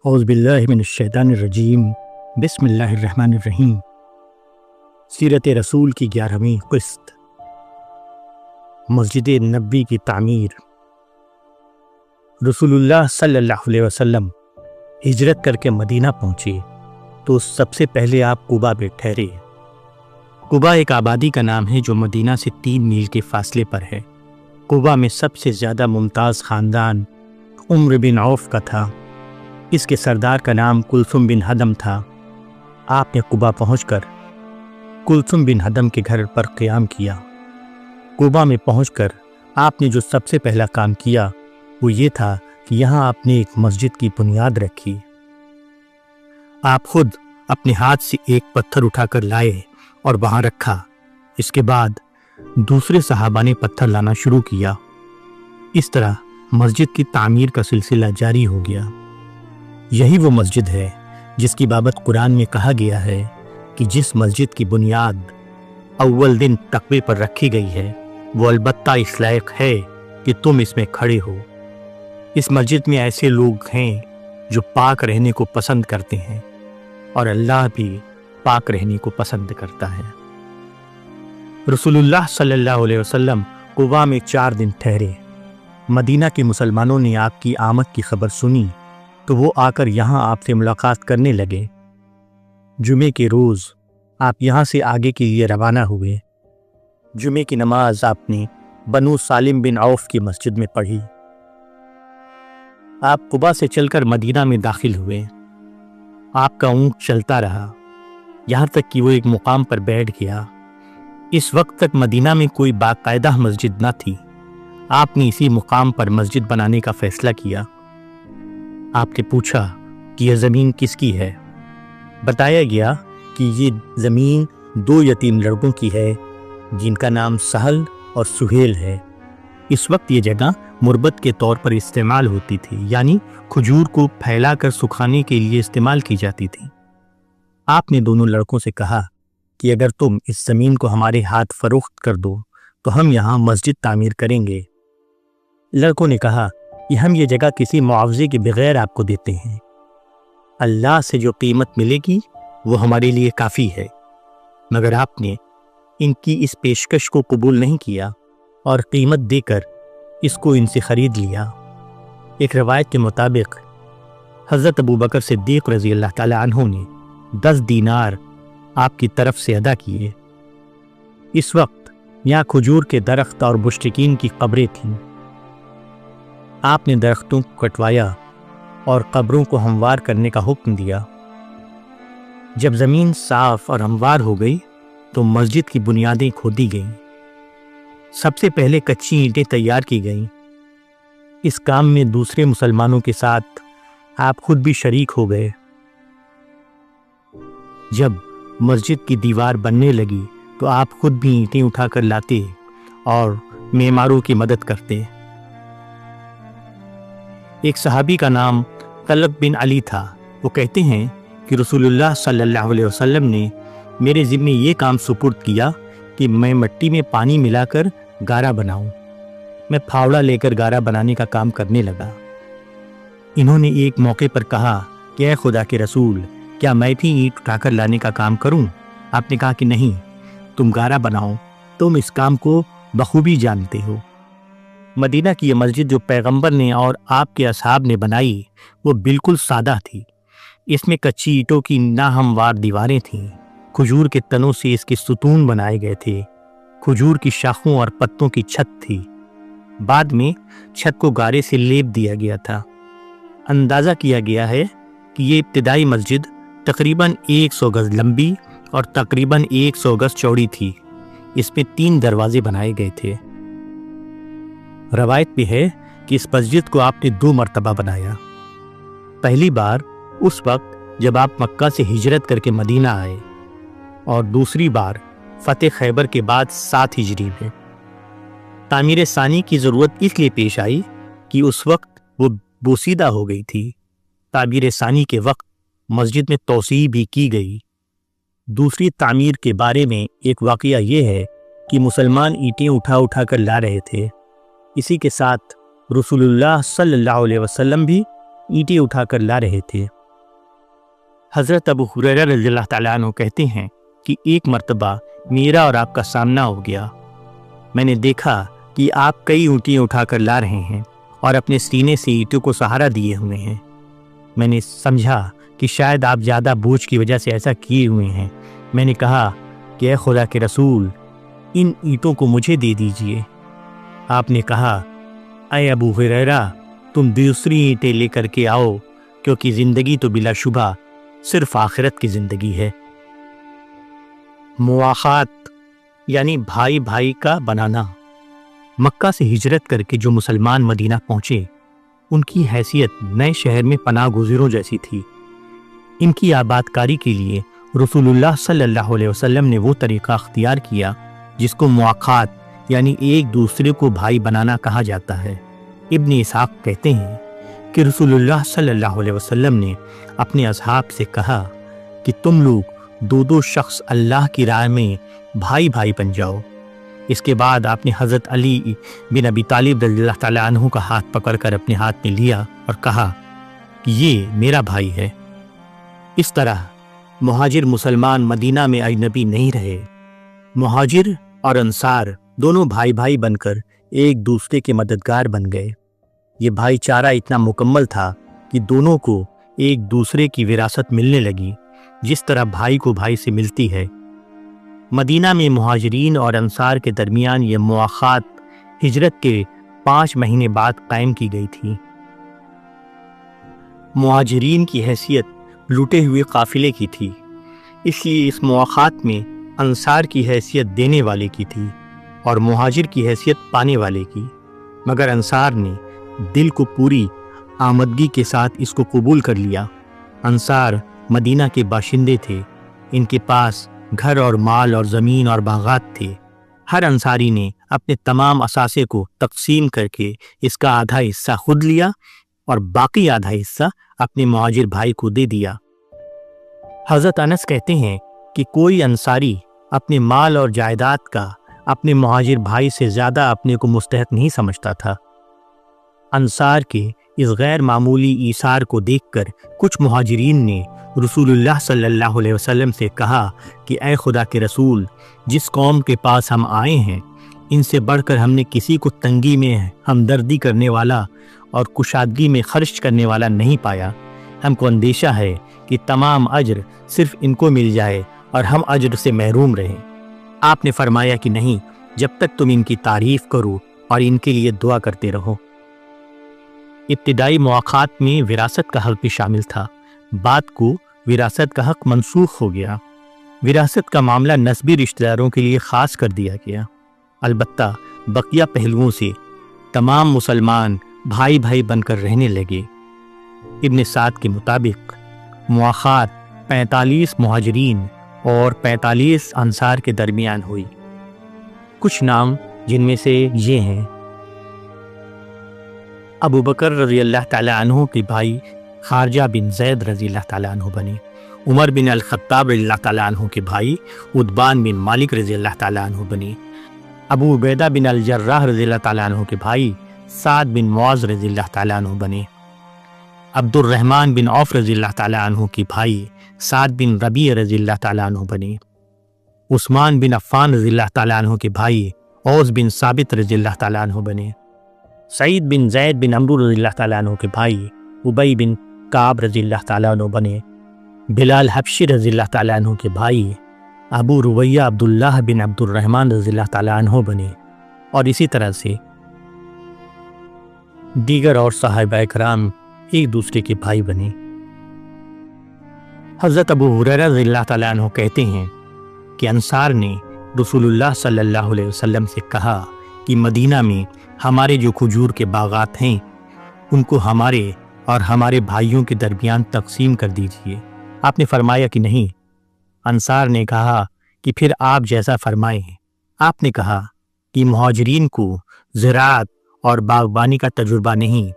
اعوذ باللہ من الشیطان الرجیم بسم اللہ الرحمن الرحیم۔ سیرت رسول کی 11ویں قسط، مسجد نبوی کی تعمیر۔ رسول اللہ صلی اللہ علیہ وسلم ہجرت کر کے مدینہ پہنچے تو سب سے پہلے آپ قباء میں ٹھہرے۔ قباء ایک آبادی کا نام ہے جو مدینہ سے 3 میل کے فاصلے پر ہے۔ قباء میں سب سے زیادہ ممتاز خاندان عمر بن عوف کا تھا۔ اس کے سردار کا نام کلثوم بن ہدم تھا۔ آپ نے قباء پہنچ کر کلثوم بن ہدم کے گھر پر قیام کیا۔ قباء میں پہنچ کر آپ نے جو سب سے پہلا کام کیا وہ یہ تھا کہ یہاں آپ نے ایک مسجد کی بنیاد رکھی۔ آپ خود اپنے ہاتھ سے ایک پتھر اٹھا کر لائے اور وہاں رکھا۔ اس کے بعد دوسرے صحابہ نے پتھر لانا شروع کیا۔ اس طرح مسجد کی تعمیر کا سلسلہ جاری ہو گیا۔ یہی وہ مسجد ہے جس کی بابت قرآن میں کہا گیا ہے کہ جس مسجد کی بنیاد اول دن تقوی پر رکھی گئی ہے وہ البتہ اس لائق ہے کہ تم اس میں کھڑے ہو۔ اس مسجد میں ایسے لوگ ہیں جو پاک رہنے کو پسند کرتے ہیں اور اللہ بھی پاک رہنے کو پسند کرتا ہے۔ رسول اللہ صلی اللہ علیہ وسلم قباء میں 4 دن ٹھہرے۔ مدینہ کے مسلمانوں نے آپ کی آمد کی خبر سنی تو وہ آ کر یہاں آپ سے ملاقات کرنے لگے۔ جمعے کے روز آپ یہاں سے آگے کے لیے روانہ ہوئے۔ جمعے کی نماز آپ نے بنو سالم بن عوف کی مسجد میں پڑھی۔ آپ قباء سے چل کر مدینہ میں داخل ہوئے۔ آپ کا اونٹ چلتا رہا یہاں تک کہ وہ ایک مقام پر بیٹھ گیا۔ اس وقت تک مدینہ میں کوئی باقاعدہ مسجد نہ تھی۔ آپ نے اسی مقام پر مسجد بنانے کا فیصلہ کیا۔ آپ نے پوچھا کہ یہ زمین کس کی ہے؟ بتایا گیا کہ یہ زمین 2 یتیم لڑکوں کی ہے جن کا نام سہل اور سہیل ہے۔ اس وقت یہ جگہ مربت کے طور پر استعمال ہوتی تھی، یعنی کھجور کو پھیلا کر سکھانے کے لیے استعمال کی جاتی تھی۔ آپ نے دونوں لڑکوں سے کہا کہ اگر تم اس زمین کو ہمارے ہاتھ فروخت کر دو تو ہم یہاں مسجد تعمیر کریں گے۔ لڑکوں نے کہا کہ ہم یہ جگہ کسی معاوضے کے بغیر آپ کو دیتے ہیں۔ اللہ سے جو قیمت ملے گی وہ ہمارے لیے کافی ہے۔ مگر آپ نے ان کی اس پیشکش کو قبول نہیں کیا اور قیمت دے کر اس کو ان سے خرید لیا۔ ایک روایت کے مطابق حضرت ابوبکر صدیق رضی اللہ تعالی عنہ نے 10 دینار آپ کی طرف سے ادا کیے۔ اس وقت یہاں کھجور کے درخت اور مشرکین کی قبریں تھیں۔ آپ نے درختوں کو کٹوایا اور قبروں کو ہموار کرنے کا حکم دیا۔ جب زمین صاف اور ہموار ہو گئی تو مسجد کی بنیادیں کھودی گئیں۔ سب سے پہلے کچی اینٹیں تیار کی گئیں۔ اس کام میں دوسرے مسلمانوں کے ساتھ آپ خود بھی شریک ہو گئے۔ جب مسجد کی دیوار بننے لگی تو آپ خود بھی اینٹیں اٹھا کر لاتے اور معماروں کی مدد کرتے۔ ایک صحابی کا نام طلق بن علی تھا۔ وہ کہتے ہیں کہ رسول اللہ صلی اللہ علیہ وسلم نے میرے ذمے یہ کام سپرد کیا کہ میں مٹی میں پانی ملا کر گارا بناؤں۔ میں پھاوڑا لے کر گارا بنانے کا کام کرنے لگا۔ انہوں نے ایک موقع پر کہا کہ اے خدا کے رسول، کیا میں بھی اینٹ اٹھا کر لانے کا کام کروں؟ آپ نے کہا کہ نہیں، تم گارا بناؤ، تم اس کام کو بخوبی جانتے ہو۔ مدینہ کی یہ مسجد جو پیغمبر نے اور آپ کے اصحاب نے بنائی وہ بالکل سادہ تھی۔ اس میں کچی اینٹوں کی ناہموار دیواریں تھیں۔ کھجور کے تنوں سے اس کے ستون بنائے گئے تھے۔ کھجور کی شاخوں اور پتوں کی چھت تھی۔ بعد میں چھت کو گارے سے لیپ دیا گیا تھا۔ اندازہ کیا گیا ہے کہ یہ ابتدائی مسجد تقریباً 100 گز لمبی اور تقریباً 100 گز چوڑی تھی۔ اس میں 3 دروازے بنائے گئے تھے۔ روایت بھی ہے کہ اس مسجد کو آپ نے 2 مرتبہ بنایا۔ پہلی بار اس وقت جب آپ مکہ سے ہجرت کر کے مدینہ آئے اور دوسری بار فتح خیبر کے بعد 7 ہجری میں۔ تعمیر ثانی کی ضرورت اس لیے پیش آئی کہ اس وقت وہ بوسیدہ ہو گئی تھی۔ تعمیر ثانی کے وقت مسجد میں توسیع بھی کی گئی۔ دوسری تعمیر کے بارے میں ایک واقعہ یہ ہے کہ مسلمان اینٹیں اٹھا کر لا رہے تھے۔ اسی کے ساتھ رسول اللہ صلی اللہ علیہ وسلم بھی اینٹیں اٹھا کر لا رہے تھے۔ حضرت ابو ہریرہ رضی اللہ تعالیٰ عنہ کہتے ہیں کہ ایک مرتبہ میرا اور آپ کا سامنا ہو گیا۔ میں نے دیکھا کہ آپ کئی اونٹیں اٹھا کر لا رہے ہیں اور اپنے سینے سے اینٹوں کو سہارا دیے ہوئے ہیں۔ میں نے سمجھا کہ شاید آپ زیادہ بوجھ کی وجہ سے ایسا کیے ہوئے ہیں۔ میں نے کہا کہ اے خدا کے رسول، ان اینٹوں کو مجھے دے دیجئے۔ آپ نے کہا اے ابو ہریرہ، تم دوسری اینٹیں لے کر کے آؤ، کیونکہ زندگی تو بلا شبہ صرف آخرت کی زندگی ہے۔ مواخات یعنی بھائی بھائی کا بنانا۔ مکہ سے ہجرت کر کے جو مسلمان مدینہ پہنچے، ان کی حیثیت نئے شہر میں پناہ گزینوں جیسی تھی۔ ان کی آباد کاری کے لیے رسول اللہ صلی اللہ علیہ وسلم نے وہ طریقہ اختیار کیا جس کو مواخات یعنی ایک دوسرے کو بھائی بنانا کہا جاتا ہے۔ ابن اسحاق کہتے ہیں کہ رسول اللہ صلی اللہ علیہ وسلم نے اپنے اصحاب سے کہا کہ تم لوگ دو دو شخص اللہ کی راہ میں بھائی بھائی بن جاؤ۔ اس کے بعد آپ نے حضرت علی بن ابی طالب رضی اللہ تعالیٰ عنہ کا ہاتھ پکڑ کر اپنے ہاتھ میں لیا اور کہا کہ یہ میرا بھائی ہے۔ اس طرح مہاجر مسلمان مدینہ میں اجنبی نہیں رہے۔ مہاجر اور انصار دونوں بھائی بھائی بن کر ایک دوسرے کے مددگار بن گئے۔ یہ بھائی چارہ اتنا مکمل تھا کہ دونوں کو ایک دوسرے کی وراثت ملنے لگی، جس طرح بھائی کو بھائی سے ملتی ہے۔ مدینہ میں مہاجرین اور انصار کے درمیان یہ مواخات ہجرت کے 5 مہینے بعد قائم کی گئی تھی۔ مہاجرین کی حیثیت لوٹے ہوئے قافلے کی تھی، اس لیے اس مواخات میں انصار کی حیثیت دینے والے کی تھی اور مہاجر کی حیثیت پانے والے کی، مگر انصار نے دل کو پوری آمدگی کے ساتھ اس کو قبول کر لیا۔ انصار مدینہ کے باشندے تھے، ان کے پاس گھر اور مال اور زمین اور باغات تھے۔ ہر انصاری نے اپنے تمام اثاثے کو تقسیم کر کے اس کا آدھا حصہ خود لیا اور باقی آدھا حصہ اپنے مہاجر بھائی کو دے دیا۔ حضرت انس کہتے ہیں کہ کوئی انصاری اپنے مال اور جائیداد کا اپنے مہاجر بھائی سے زیادہ اپنے کو مستحق نہیں سمجھتا تھا۔ انصار کے اس غیر معمولی ایثار کو دیکھ کر کچھ مہاجرین نے رسول اللہ صلی اللہ علیہ وسلم سے کہا کہ اے خدا کے رسول، جس قوم کے پاس ہم آئے ہیں، ان سے بڑھ کر ہم نے کسی کو تنگی میں ہمدردی کرنے والا اور کشادگی میں خرچ کرنے والا نہیں پایا۔ ہم کو اندیشہ ہے کہ تمام اجر صرف ان کو مل جائے اور ہم اجر سے محروم رہیں۔ آپ نے فرمایا کہ نہیں، جب تک تم ان کی تعریف کرو اور ان کے لیے دعا کرتے رہو۔ ابتدائی مواخات میں وراثت کا حق بھی شامل تھا، بعد کو وراثت کا حق منسوخ ہو گیا۔ وراثت کا معاملہ نسبی رشتہ داروں کے لیے خاص کر دیا گیا، البتہ بقیہ پہلوؤں سے تمام مسلمان بھائی بھائی بن کر رہنے لگے۔ ابن سعد کے مطابق مواخات 45 مہاجرین اور 45 انصار کے درمیان ہوئی۔ کچھ نام جن میں سے یہ ہیں: ابو بکر رضی اللہ تعالیٰ عنہ کے بھائی خارجہ بن زید رضی اللہ تعالیٰ عنہ بنے۔ عمر بن الخطاب رضی اللہ تعالیٰ عنہ کے بھائی عتبان بن مالک رضی اللہ تعالیٰ عنہ بنے۔ ابو عبیدہ بن الجراح رضی اللہ تعالیٰ عنہ کے بھائی سعد بن معاذ رضی اللہ تعالیٰ عنہ بنے۔ عبد الرحمن بن عوف رضی اللہ تعالیٰ عنہ کے بھائی سعد بن ربیع رضی اللہ تعالیٰ عنہ بنے۔ عثمان بن عفان رضی اللہ تعالیٰ عنہ کے بھائی اوس بن ثابت رضی اللہ تعالیٰ عنہ بنے۔ سعید بن زید بن عمرو رضی اللہ تعالیٰ عنہ کے بھائی ابی بن کعب رضی اللہ تعالیٰ عنہ بنے۔ بلال حبشی رضی اللہ تعالیٰ عنہ کے بھائی ابو رویہ عبداللہ بن عبد الرحمن رضی اللہ تعالیٰ عنہ بنے، اور اسی طرح سے دیگر اور صحابہ کرام ایک دوسرے کے بھائی بنے۔ حضرت ابو ہریرہ رضی اللہ تعالیٰ عنہ کہتے ہیں کہ انصار نے رسول اللہ صلی اللہ علیہ وسلم سے کہا کہ مدینہ میں ہمارے جو کھجور کے باغات ہیں ان کو ہمارے اور ہمارے بھائیوں کے درمیان تقسیم کر دیجیے۔ آپ نے فرمایا کہ نہیں۔ انصار نے کہا کہ پھر آپ جیسا فرمائیں۔ آپ نے کہا کہ مہاجرین کو زراعت اور باغبانی کا تجربہ نہیں،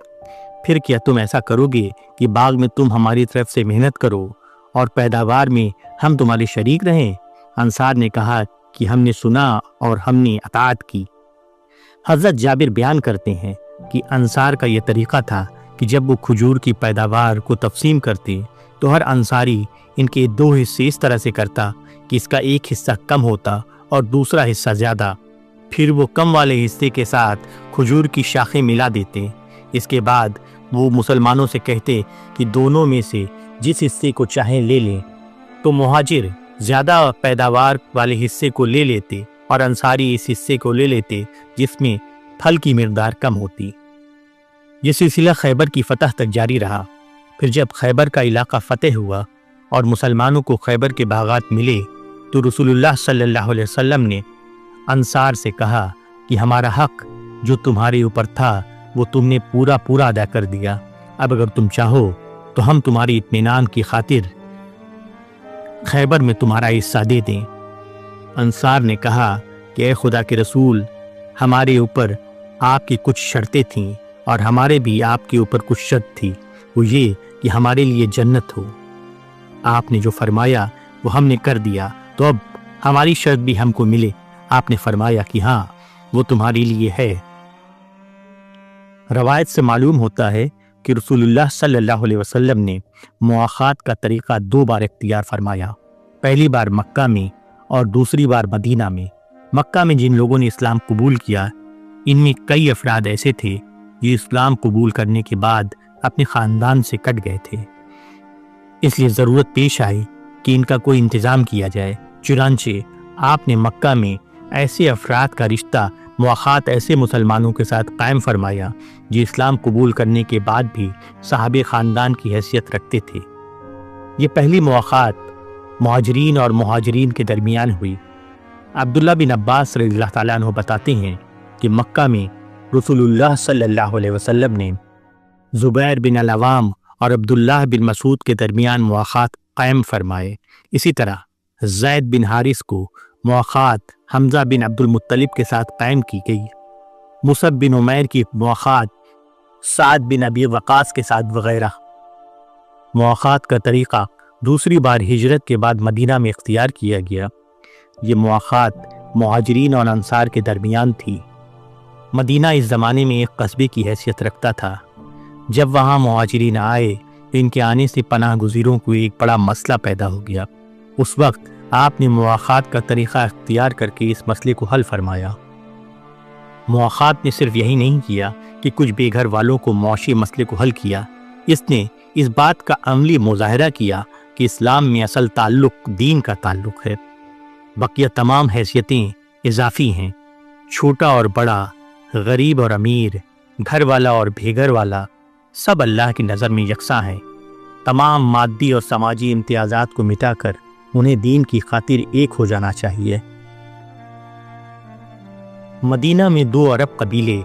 پھر کیا تم ایسا کرو گے کہ باغ میں تم ہماری طرف سے محنت کرو اور پیداوار میں ہم تمہارے شریک رہیں؟ انصار نے کہا کہ ہم نے سنا اور ہم نے اطاعت کی۔ حضرت جابر بیان کرتے ہیں کہ انصار کا یہ طریقہ تھا کہ جب وہ کھجور کی پیداوار کو تقسیم کرتے تو ہر انصاری ان کے 2 حصے اس طرح سے کرتا کہ اس کا ایک حصہ کم ہوتا اور دوسرا حصہ زیادہ۔ پھر وہ کم والے حصے کے ساتھ کھجور کی شاخیں ملا دیتے۔ اس کے بعد وہ مسلمانوں سے کہتے کہ دونوں میں سے جس حصے کو چاہیں لے لیں، تو مہاجر زیادہ پیداوار والے حصے کو لے لیتے اور انصاری اس حصے کو لے لیتے جس میں پھل کی مقدار کم ہوتی۔ یہ سلسلہ خیبر کی فتح تک جاری رہا۔ پھر جب خیبر کا علاقہ فتح ہوا اور مسلمانوں کو خیبر کے باغات ملے تو رسول اللہ صلی اللہ علیہ وسلم نے انصار سے کہا کہ ہمارا حق جو تمہارے اوپر تھا وہ تم نے پورا ادا کر دیا۔ اب اگر تم چاہو تو ہم تمہاری اطمینان کی خاطر خیبر میں تمہارا حصہ دے دیں۔ انصار نے کہا کہ اے خدا کے رسول، ہمارے اوپر آپ کی کچھ شرطیں تھیں اور ہمارے بھی آپ کے اوپر کچھ شرط تھی، وہ یہ کہ ہمارے لیے جنت ہو۔ آپ نے جو فرمایا وہ ہم نے کر دیا، تو اب ہماری شرط بھی ہم کو ملے۔ آپ نے فرمایا کہ ہاں وہ تمہارے لیے ہے۔ روایت سے معلوم ہوتا ہے کہ رسول اللہ صلی اللہ علیہ وسلم نے مواخات کا طریقہ 2 بار اختیار فرمایا، پہلی بار مکہ میں اور دوسری بار مدینہ میں۔ مکہ میں جن لوگوں نے اسلام قبول کیا، ان میں کئی افراد ایسے تھے جو اسلام قبول کرنے کے بعد اپنے خاندان سے کٹ گئے تھے، اس لیے ضرورت پیش آئی کہ ان کا کوئی انتظام کیا جائے۔ چنانچہ آپ نے مکہ میں ایسے افراد کا رشتہ مواخات ایسے مسلمانوں کے ساتھ قائم فرمایا جو اسلام قبول کرنے کے بعد بھی صاحب خاندان کی حیثیت رکھتے تھے۔ یہ پہلی مواخات مہاجرین اور مہاجرین کے درمیان ہوئی۔ عبداللہ بن عباس رضی اللہ تعالیٰ عنہ بتاتے ہیں کہ مکہ میں رسول اللہ صلی اللہ علیہ وسلم نے زبیر بن العوام اور عبداللہ بن مسعود کے درمیان مواخات قائم فرمائے۔ اسی طرح زید بن حارث کو مواخات حمزہ بن عبد المطلب کے ساتھ قائم کی گئی۔ مصعب بن عمیر کی مواخات سعد بن ابی وقاص کے ساتھ وغیرہ۔ مواخات کا طریقہ دوسری بار ہجرت کے بعد مدینہ میں اختیار کیا گیا۔ یہ مواخات مہاجرین اور انصار کے درمیان تھی۔ مدینہ اس زمانے میں ایک قصبے کی حیثیت رکھتا تھا۔ جب وہاں مہاجرین آئے تو ان کے آنے سے پناہ گزینوں کو ایک بڑا مسئلہ پیدا ہو گیا۔ اس وقت آپ نے مواخات کا طریقہ اختیار کر کے اس مسئلے کو حل فرمایا۔ مواخات نے صرف یہی نہیں کیا کہ کچھ بے گھر والوں کو معاشی مسئلے کو حل کیا، اس نے اس بات کا عملی مظاہرہ کیا کہ اسلام میں اصل تعلق دین کا تعلق ہے، بقیہ تمام حیثیتیں اضافی ہیں۔ چھوٹا اور بڑا، غریب اور امیر، گھر والا اور بے گھر والا، سب اللہ کی نظر میں یکساں ہیں۔ تمام مادی اور سماجی امتیازات کو مٹا کر انہیں دین کی خاطر ایک ہو جانا چاہیے۔ مدینہ میں 2 عرب قبیلے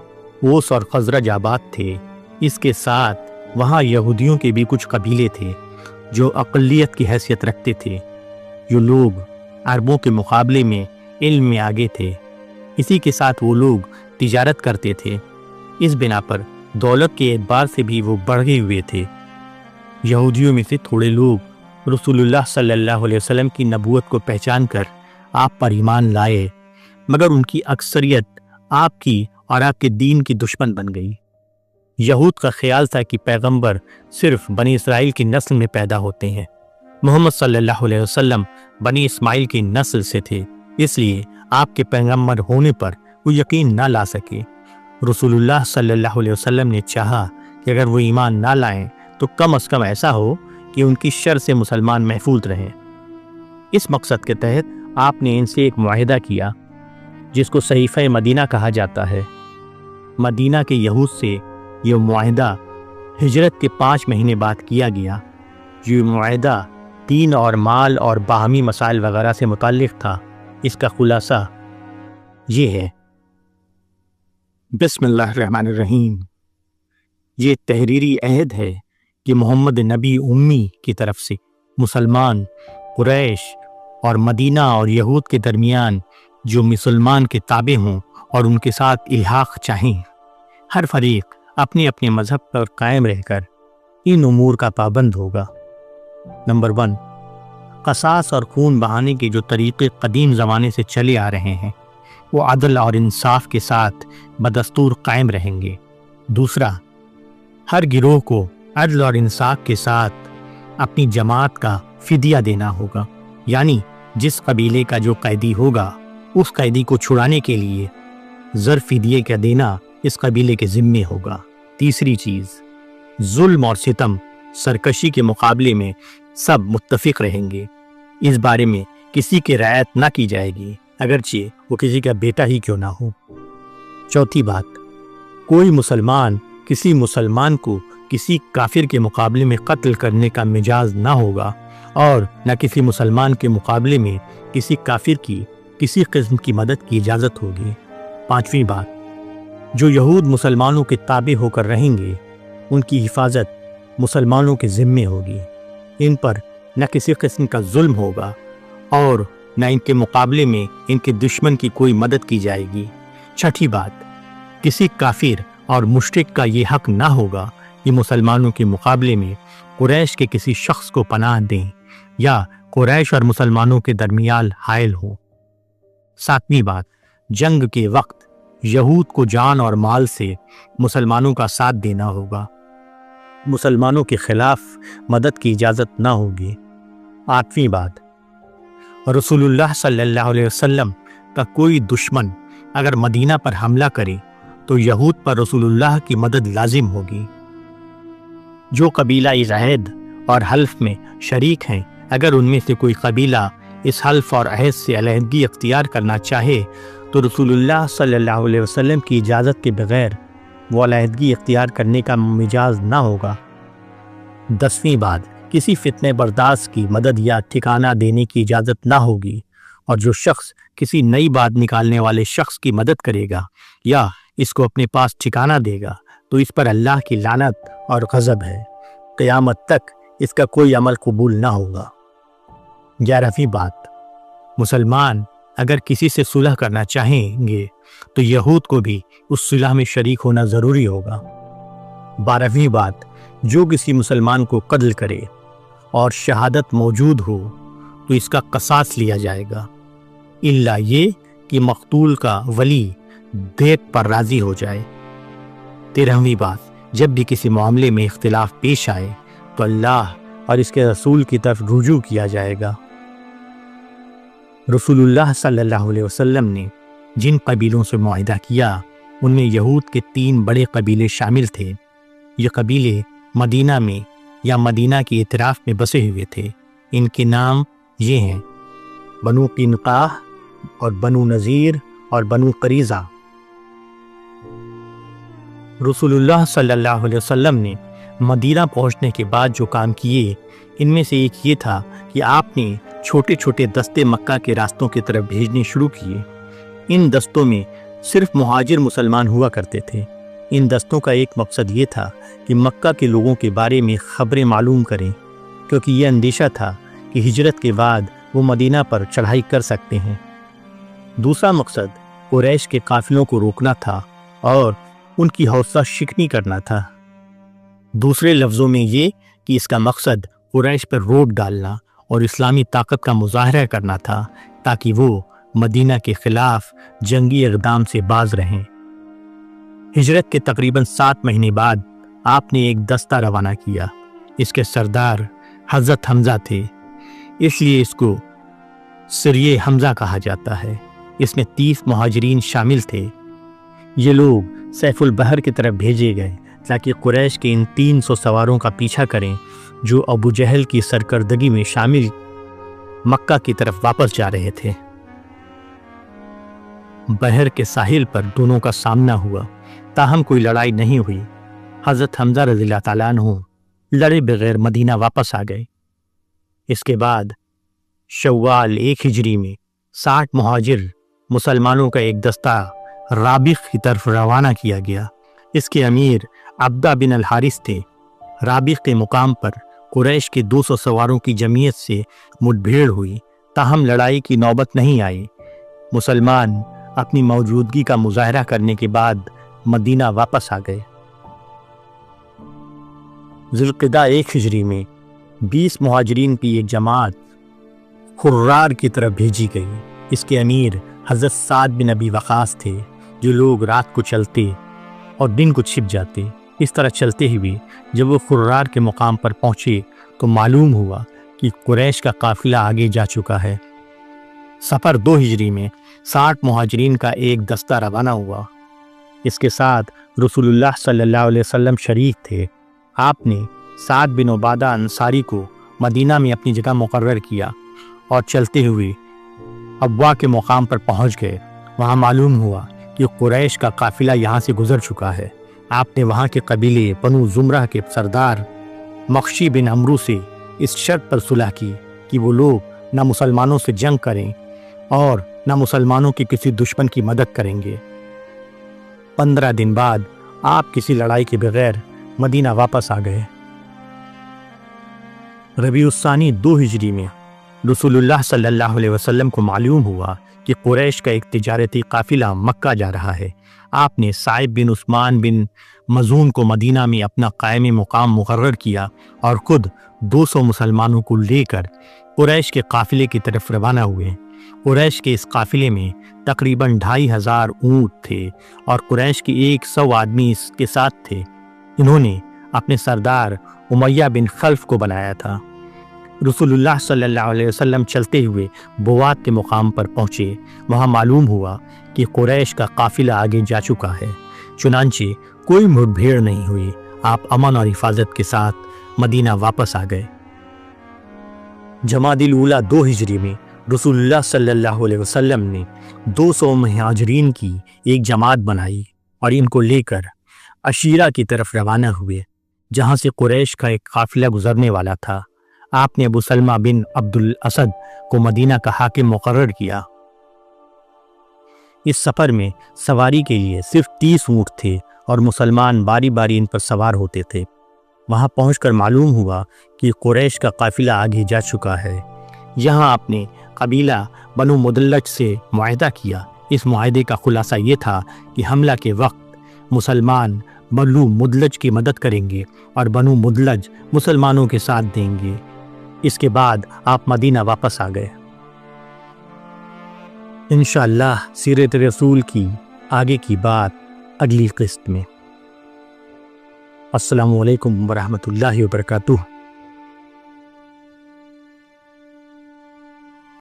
اوس اور خزرج آباد تھے۔ اس کے ساتھ وہاں یہودیوں کے بھی کچھ قبیلے تھے جو اقلیت کی حیثیت رکھتے تھے۔ جو لوگ عربوں کے مقابلے میں علم میں آگے تھے، اسی کے ساتھ وہ لوگ تجارت کرتے تھے۔ اس بنا پر دولت کے اعتبار سے بھی وہ بڑھے ہوئے تھے۔ یہودیوں میں سے تھوڑے لوگ رسول اللہ صلی اللہ علیہ وسلم کی نبوت کو پہچان کر آپ پر ایمان لائے، مگر ان کی اکثریت آپ کی اور آپ کے دین کی دشمن بن گئی۔ یہود کا خیال تھا کہ پیغمبر صرف بنی اسرائیل کی نسل میں پیدا ہوتے ہیں۔ محمد صلی اللہ علیہ وسلم بنی اسماعیل کی نسل سے تھے، اس لیے آپ کے پیغمبر ہونے پر وہ یقین نہ لا سکے۔ رسول اللہ صلی اللہ علیہ وسلم نے چاہا کہ اگر وہ ایمان نہ لائیں تو کم از کم ایسا ہو کہ ان کی شر سے مسلمان محفوظ رہیں۔ اس مقصد کے تحت آپ نے ان سے ایک معاہدہ کیا جس کو صحیفہ مدینہ کہا جاتا ہے۔ مدینہ کے یہود سے یہ معاہدہ ہجرت کے 5 مہینے بعد کیا گیا۔ یہ معاہدہ دین اور مال اور باہمی مسائل وغیرہ سے متعلق تھا۔ اس کا خلاصہ یہ ہے۔ بسم اللہ الرحمن الرحیم۔ یہ تحریری عہد ہے کہ محمد نبی امی کی طرف سے مسلمان، قریش اور مدینہ اور یہود کے درمیان جو مسلمان کے تابع ہوں اور ان کے ساتھ الحاق چاہیں، ہر فریق اپنے اپنے مذہب پر قائم رہ کر ان امور کا پابند ہوگا۔ نمبر 1، قصاص اور خون بہانے کے جو طریقے قدیم زمانے سے چلے آ رہے ہیں وہ عدل اور انصاف کے ساتھ بدستور قائم رہیں گے۔ دوسرا، ہر گروہ کو عدل اور انصاف کے ساتھ اپنی جماعت کا فدیہ دینا ہوگا، یعنی جس قبیلے کا جو قیدی ہوگا اس قیدی کو چھڑانے کے لیے زر فدیے کا دینا اس قبیلے کے ذمے ہوگا۔ تیسری چیز، ظلم اور ستم سرکشی کے مقابلے میں سب متفق رہیں گے، اس بارے میں کسی کی رعایت نہ کی جائے گی، اگرچہ وہ کسی کا بیٹا ہی کیوں نہ ہو۔ چوتھی بات، کوئی مسلمان کسی مسلمان کو کسی کافر کے مقابلے میں قتل کرنے کا مجاز نہ ہوگا، اور نہ کسی مسلمان کے مقابلے میں کسی کافر کی کسی قسم کی مدد کی اجازت ہوگی۔ پانچویں بات، جو یہود مسلمانوں کے تابع ہو کر رہیں گے ان کی حفاظت مسلمانوں کے ذمے ہوگی، ان پر نہ کسی قسم کا ظلم ہوگا اور نہ ان کے مقابلے میں ان کے دشمن کی کوئی مدد کی جائے گی۔ چھٹی بات، کسی کافر اور مشرک کا یہ حق نہ ہوگا کہ مسلمانوں کے مقابلے میں قریش کے کسی شخص کو پناہ دیں یا قریش اور مسلمانوں کے درمیان حائل ہو۔ ساتویں بات، جنگ کے وقت یہود کو جان اور مال سے مسلمانوں کا ساتھ دینا ہوگا، مسلمانوں کے خلاف مدد کی اجازت نہ ہوگی۔ آٹھویں بات، رسول اللہ صلی اللہ علیہ وسلم کا کوئی دشمن اگر مدینہ پر حملہ کرے تو یہود پر رسول اللہ کی مدد لازم ہوگی۔ جو قبیلہ اس عہد اور حلف میں شریک ہیں، اگر ان میں سے کوئی قبیلہ اس حلف اور عہد سے علیحدگی اختیار کرنا چاہے تو رسول اللہ صلی اللہ علیہ وسلم کی اجازت کے بغیر وہ علیحدگی اختیار کرنے کا مجاز نہ ہوگا۔ 10ویں بات، کسی فتنہ برداشت کی مدد یا ٹھکانہ دینے کی اجازت نہ ہوگی، اور جو شخص کسی نئی بات نکالنے والے شخص کی مدد کرے گا یا اس کو اپنے پاس ٹھکانہ دے گا تو اس پر اللہ کی لعنت اور غضب ہے، قیامت تک اس کا کوئی عمل قبول نہ ہوگا۔ 11ویں بات، مسلمان اگر کسی سے صلح کرنا چاہیں گے تو یہود کو بھی اس صلح میں شریک ہونا ضروری ہوگا۔ 12ویں بات، جو کسی مسلمان کو قتل کرے اور شہادت موجود ہو تو اس کا قصاص لیا جائے گا، الا یہ کہ مقتول کا ولی دیت پر راضی ہو جائے۔ 13ویں بات، جب بھی کسی معاملے میں اختلاف پیش آئے تو اللہ اور اس کے رسول کی طرف رجوع کیا جائے گا۔ رسول اللہ صلی اللہ علیہ وسلم نے جن قبیلوں سے معاہدہ کیا ان میں یہود کے 3 بڑے قبیلے شامل تھے۔ یہ قبیلے مدینہ میں یا مدینہ کے اطراف میں بسے ہوئے تھے۔ ان کے نام یہ ہیں: بنو قینقاع اور بنو نذیر اور بنو قریظہ۔ رسول اللہ صلی اللہ علیہ وسلم نے مدینہ پہنچنے کے بعد جو کام کیے ان میں سے ایک یہ تھا کہ آپ نے چھوٹے چھوٹے دستے مکہ کے راستوں کی طرف بھیجنے شروع کیے۔ ان دستوں میں صرف مہاجر مسلمان ہوا کرتے تھے۔ ان دستوں کا ایک مقصد یہ تھا کہ مکہ کے لوگوں کے بارے میں خبریں معلوم کریں، کیونکہ یہ اندیشہ تھا کہ ہجرت کے بعد وہ مدینہ پر چڑھائی کر سکتے ہیں۔ دوسرا مقصد قریش کے قافلوں کو روکنا تھا اور ان کی حوصلہ شکنی کرنا تھا۔ دوسرے لفظوں میں یہ کہ اس کا مقصد قریش پر روک ڈالنا اور اسلامی طاقت کا مظاہرہ کرنا تھا تاکہ وہ مدینہ کے خلاف جنگی اقدام سے باز رہیں۔ ہجرت کے تقریباً 7 مہینے بعد آپ نے ایک دستہ روانہ کیا۔ اس کے سردار حضرت حمزہ تھے، اس لیے اس کو سریہ حمزہ کہا جاتا ہے۔ اس میں 30 مہاجرین شامل تھے۔ یہ لوگ سیف البحر کی طرف بھیجے گئے تاکہ قریش کے ان 300 سواروں کا پیچھا کریں جو ابو جہل کی سرکردگی میں شامل مکہ کی طرف واپس جا رہے تھے۔ بحر کے ساحل پر دونوں کا سامنا ہوا، تاہم کوئی لڑائی نہیں ہوئی۔ حضرت حمزہ رضی اللہ تعالیٰ عنہ لڑے بغیر مدینہ واپس آ گئے۔ اس کے بعد شوال 1 ہجری میں 60 مہاجر مسلمانوں کا ایک دستہ رابغ کی طرف روانہ کیا گیا۔ اس کے امیر عبدہ بن الحارث تھے۔ رابغ کے مقام پر قریش کے 200 سواروں کی جمعیت سے مٹبھیڑ ہوئی، تاہم لڑائی کی نوبت نہیں آئی۔ مسلمان اپنی موجودگی کا مظاہرہ کرنے کے بعد مدینہ واپس آ گئے۔ ذوالقعدہ 1 ہجری میں 20 مہاجرین کی ایک جماعت خرار کی طرف بھیجی گئی۔ اس کے امیر حضرت سعد بن ابی وقاص تھے۔ جو لوگ رات کو چلتے اور دن کو چھپ جاتے، اس طرح چلتے ہوئے جب وہ خرار کے مقام پر پہنچے تو معلوم ہوا کہ قریش کا قافلہ آگے جا چکا ہے۔ سفر 2 ہجری میں 60 مہاجرین کا ایک دستہ روانہ ہوا۔ اس کے ساتھ رسول اللہ صلی اللہ علیہ وسلم شریک تھے۔ آپ نے سعد بن عبادہ انصاری کو مدینہ میں اپنی جگہ مقرر کیا اور چلتے ہوئے ابوا کے مقام پر پہنچ گئے۔ وہاں معلوم ہوا کہ قریش کا قافلہ یہاں سے گزر چکا ہے۔ آپ نے وہاں کے قبیلے بنو زمرہ کے سردار مخشی بن عمرو سے اس شرط پر صلح کی کہ وہ لوگ نہ مسلمانوں سے جنگ کریں اور نہ مسلمانوں کے کسی دشمن کی مدد کریں گے۔ 15 دن بعد آپ کسی لڑائی کے بغیر مدینہ واپس آ گئے۔ ربیع الثانی 2 ہجری میں رسول اللہ صلی اللہ علیہ وسلم کو معلوم ہوا کہ قریش کا ایک تجارتی قافلہ مکہ جا رہا ہے۔ آپ نے صائب بن عثمان بن مظعون کو مدینہ میں اپنا قائم مقام مقرر کیا اور خود 200 مسلمانوں کو لے کر قریش کے قافلے کی طرف روانہ ہوئے۔ قریش کے اس قافلے میں تقریباً 2500 اونٹ تھے اور قریش کے 100 آدمی اس کے ساتھ تھے۔ انہوں نے اپنے سردار امیہ بن خلف کو بنایا تھا۔ رسول اللہ صلی اللہ علیہ وسلم چلتے ہوئے بوات کے مقام پر پہنچے۔ وہاں معلوم ہوا کہ قریش کا قافلہ آگے جا چکا ہے، چنانچہ کوئی مڑ بھیڑ نہیں ہوئی۔ آپ امن اور حفاظت کے ساتھ مدینہ واپس آ گئے۔ جمادی الاولیٰ 2 ہجری میں رسول اللہ صلی اللہ علیہ وسلم نے 200 مہاجرین کی ایک جماعت بنائی اور ان کو لے کر عشیرہ کی طرف روانہ ہوئے، جہاں سے قریش کا ایک قافلہ گزرنے والا تھا۔ آپ نے ابو سلمہ بن عبد الاسد کو مدینہ کا حاکم مقرر کیا۔ اس سفر میں سواری کے لیے صرف 30 اونٹ تھے اور مسلمان باری باری ان پر سوار ہوتے تھے۔ وہاں پہنچ کر معلوم ہوا کہ قریش کا قافلہ آگے جا چکا ہے۔ یہاں آپ نے قبیلہ بنو مدلج سے معاہدہ کیا۔ اس معاہدے کا خلاصہ یہ تھا کہ حملہ کے وقت مسلمان بنو مدلج کی مدد کریں گے اور بنو مدلج مسلمانوں کے ساتھ دیں گے۔ اس کے بعد آپ مدینہ واپس آ گئے۔ انشاءاللہ سیرت رسول کی آگے کی بات اگلی قسط میں۔ السلام علیکم ورحمۃ اللہ وبرکاتہ۔